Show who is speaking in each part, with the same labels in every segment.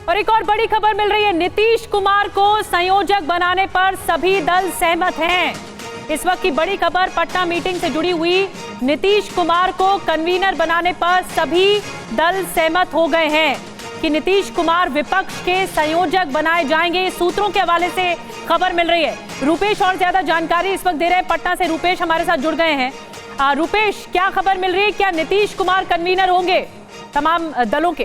Speaker 1: और एक और बड़ी खबर मिल रही है, नीतीश कुमार को संयोजक बनाने पर सभी दल सहमत हैं। इस वक्त की बड़ी खबर पटना मीटिंग से जुड़ी हुई, नीतीश कुमार को कन्वीनर बनाने पर सभी दल सहमत हो गए हैं कि नीतीश कुमार विपक्ष के संयोजक बनाए जाएंगे। सूत्रों के हवाले से खबर मिल रही है। रूपेश और ज्यादा जानकारी इस वक्त दे रहे हैं पटना से। रूपेश हमारे साथ जुड़ गए हैं। रूपेश, क्या खबर मिल रही है, क्या नीतीश कुमार कन्वीनर होंगे तमाम दलों के?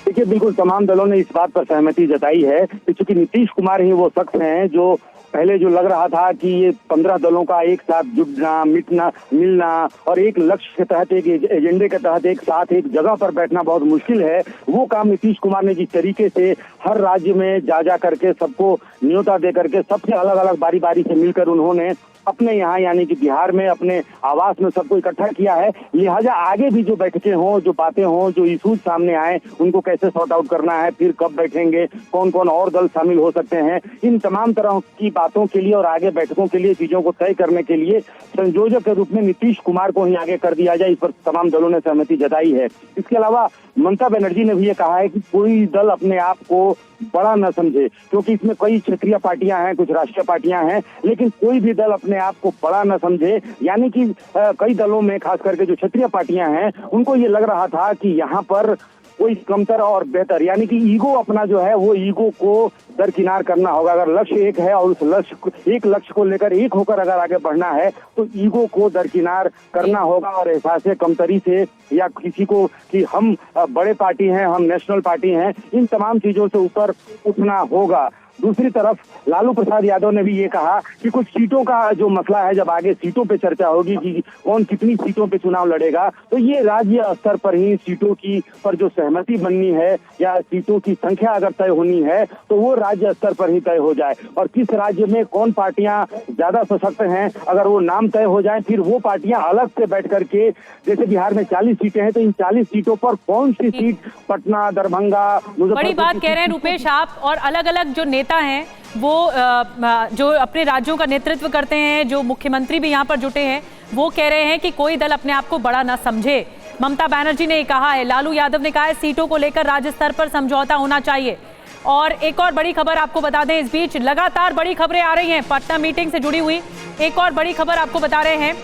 Speaker 2: देखिए, बिल्कुल तमाम दलों ने इस बात पर सहमति जताई है कि चूंकि नीतीश कुमार ही वो शख्स हैं जो पहले जो लग रहा था कि ये 15 दलों का एक साथ जुटना, मिलना और एक लक्ष्य के तहत, एक एजेंडे के तहत एक साथ एक जगह पर बैठना बहुत मुश्किल है, वो काम नीतीश कुमार ने जिस तरीके से हर राज्य में जा करके सबको न्योता दे करके सबसे अलग अलग बारी बारी से मिलकर उन्होंने अपने यहाँ यानी कि बिहार में अपने आवास में सबको इकट्ठा किया है। लिहाजा आगे भी जो बैठकें हों, जो बातें हों, जो इशूज सामने आए, उनको कैसे सॉर्ट आउट करना है, फिर कब बैठेंगे, कौन कौन और दल शामिल हो सकते हैं, इन तमाम तरह की बातों के लिए और आगे बैठकों के लिए चीजों को तय करने के लिए संयोजक के रूप में नीतीश कुमार को ही आगे कर दिया जाए, इस पर तमाम दलों ने सहमति जताई है। इसके अलावा ममता बनर्जी ने भी ये कहा है कि कोई दल अपने आप को बड़ा न समझे, क्योंकि इसमें कई क्षेत्रीय पार्टियां हैं, कुछ राष्ट्रीय पार्टियां हैं, लेकिन कोई भी दल अपने आप को बड़ा न समझे। यानी कि कई दलों में खास करके जो क्षेत्रीय पार्टियां हैं उनको ये लग रहा था कि यहाँ पर कोई कमतर और बेहतर, यानी कि ईगो अपना जो है वो ईगो को दरकिनार करना होगा। अगर लक्ष्य एक है और उस एक लक्ष्य को लेकर एक होकर अगर आगे बढ़ना है तो ईगो को दरकिनार करना होगा और एहसास कमतरी से या किसी को कि हम बड़े पार्टी हैं, हम नेशनल पार्टी हैं, इन तमाम चीजों से ऊपर उठना होगा। दूसरी तरफ लालू प्रसाद यादव ने भी ये कहा कि कुछ सीटों का जो मसला है, जब आगे सीटों पे चर्चा होगी कि कौन कितनी सीटों पे चुनाव लड़ेगा, तो ये राज्य स्तर पर ही सीटों की पर जो सहमति बननी है या सीटों की संख्या अगर तय होनी है तो वो राज्य स्तर पर ही तय हो जाए और किस राज्य में कौन पार्टियां ज्यादा सशक्त हैं, अगर वो नाम तय हो जाए फिर वो पार्टियां अलग से बैठ करके, जैसे बिहार में 40 सीटें हैं तो इन 40 सीटों पर कौन सी सीट, पटना, दरभंगा,
Speaker 1: बड़ी बात कह रहे हैं रूपेश आप। और अलग अलग जो नेता हैं वो जो अपने राज्यों का नेतृत्व करते हैं, जो मुख्यमंत्री भी यहाँ पर जुटे हैं, वो कह रहे हैं कि कोई दल अपने आप को बड़ा ना समझे। ममता बनर्जी ने कहा है, लालू यादव ने कहा है सीटों को लेकर राज्य स्तर पर समझौता होना चाहिए। और एक और बड़ी खबर आपको बता दें, इस बीच लगातार बड़ी खबरें आ रही हैं पटना मीटिंग से जुड़ी हुई। एक और बड़ी खबर आपको बता रहे हैं,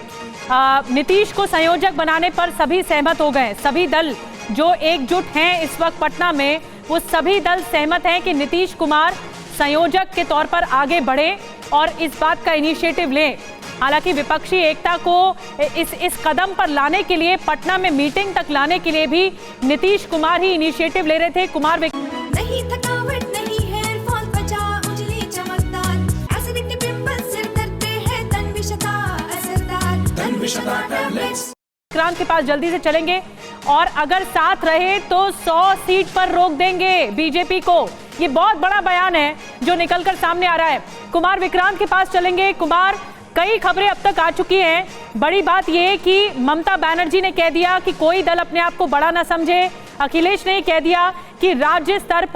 Speaker 1: नीतीश को संयोजक बनाने पर सभी सहमत हो गए। सभी दल जो एकजुट हैं इस वक्त पटना में, वो सभी दल सहमत हैं कि नीतीश कुमार संयोजक के तौर पर आगे बढ़े और इस बात का इनिशिएटिव लें। हालांकि विपक्षी एकता को इस कदम पर लाने के लिए, पटना में मीटिंग तक लाने के लिए भी नीतीश कुमार ही इनिशिएटिव ले रहे थे। कुमार
Speaker 3: नहीं थकावट, नहीं हेयर फॉल, त्वचा उजली चमकदार, एसिडिटी पिंपल्स, सिर दर्द पे है तनविशता असरदार, तनविशता टैबलेट्स।
Speaker 1: विक्रांत के पास जल्दी से चलेंगे और अगर साथ रहे तो 100 सीट पर रोक देंगे बीजेपी को। ये बहुत बड़ा बयान है जो निकलकर सामने आ रहा है। कुमार विक्रांत के पास चलेंगे। कुमार, कई खबरें अब तक आ चुकी हैं। बड़ी बात यह है कि ममता बनर्जी ने कह दिया कि कोई दल अपने आप को बड़ा ना समझे। अखिलेश ने कह दिया कि राज्य स्तर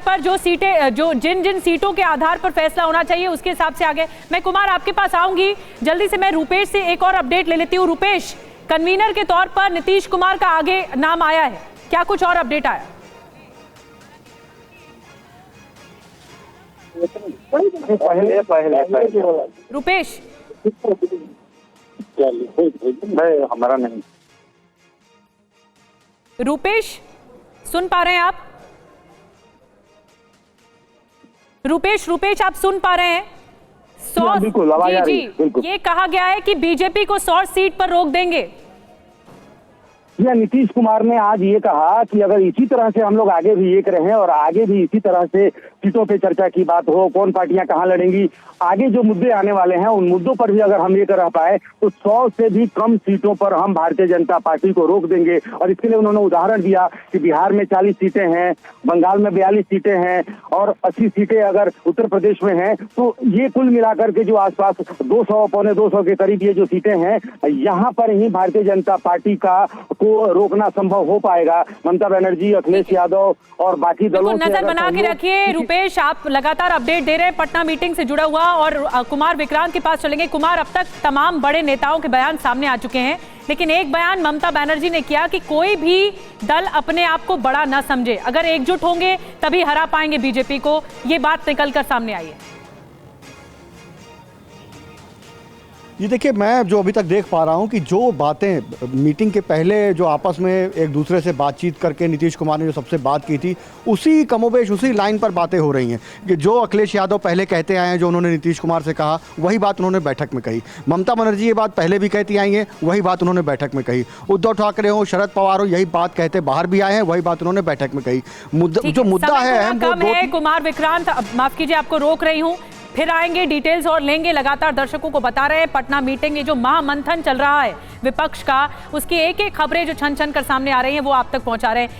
Speaker 1: पर जो सीटें, जो जिन सीटों के आधार पर फैसला होना चाहिए उसके हिसाब से आगे। मैं कुमार आपके पास आऊंगी जल्दी से। मैं रूपेश से एक और अपडेट ले लेती हूँ। रूपेश, कन्वीनर के तौर पर नीतीश कुमार का आगे नाम आया है, क्या कुछ और अपडेट आया?
Speaker 2: पहले
Speaker 1: रूपेश,
Speaker 2: हमारा नहीं।
Speaker 1: रूपेश सुन पा रहे हैं आप? रूपेश आप सुन पा रहे हैं? 100
Speaker 2: बिल्कुल, आवाज आ रही है, बिल्कुल।
Speaker 1: ये कहा गया है कि बीजेपी को 100 सीट पर रोक देंगे।
Speaker 2: या नीतीश कुमार ने आज ये कहा कि अगर इसी तरह से हम लोग आगे भी एक रहें और आगे भी इसी तरह से सीटों पे चर्चा की बात हो, कौन पार्टियां कहां लड़ेंगी, आगे जो मुद्दे आने वाले हैं उन मुद्दों पर भी अगर हम एक रह पाए तो 100 से भी कम सीटों पर हम भारतीय जनता पार्टी को रोक देंगे। और इसके लिए उन्होंने उदाहरण दिया कि बिहार में 40 सीटें हैं, बंगाल में 42 सीटें हैं और 80 सीटें अगर उत्तर प्रदेश में हैं, तो ये कुल मिलाकर के जो आसपास 200 पौने 200 के करीब ये जो सीटें हैं, यहाँ पर ही भारतीय जनता पार्टी को रोकना संभव हो पाएगा। ममता बनर्जी, अखिलेश यादव और बाकी दलों से
Speaker 1: नजर बना के रखिए। रूपेश, आप लगातार अपडेट दे रहे हैं पटना मीटिंग से जुड़ा हुआ। और कुमार विक्रांत के पास चलेंगे। कुमार, अब तक तमाम बड़े नेताओं के बयान सामने आ चुके हैं, लेकिन एक बयान ममता बनर्जी ने किया कि कोई भी दल अपने आप को बड़ा न समझे, अगर एकजुट होंगे तभी हरा पाएंगे बीजेपी को। ये बात निकलकर सामने आई है।
Speaker 4: ये देखिए, मैं जो अभी तक देख पा रहा हूँ कि जो बातें मीटिंग के पहले जो आपस में एक दूसरे से बातचीत करके नीतीश कुमार ने जो सबसे बात की थी, उसी कमोबेश उसी लाइन पर बातें हो रही हैं कि जो अखिलेश यादव पहले कहते आए हैं, जो उन्होंने नीतीश कुमार से कहा, वही बात उन्होंने बैठक में कही। ममता बनर्जी ये बात पहले भी कहती आई हैं, वही बात उन्होंने बैठक में कही। उद्धव ठाकरे हो, शरद पवार हो, यही बात कहते बाहर भी आए हैं, वही बात उन्होंने बैठक में कही। जो मुद्दा है
Speaker 1: कुमार विक्रांत, माफ कीजिए आपको रोक रही हूँ, फिर आएंगे डिटेल्स और लेंगे। लगातार दर्शकों को बता रहे हैं पटना मीटिंग, ये जो महामंथन चल रहा है विपक्ष का, उसकी एक एक खबरें जो छन छन कर सामने आ रही हैं वो आप तक पहुंचा रहे हैं।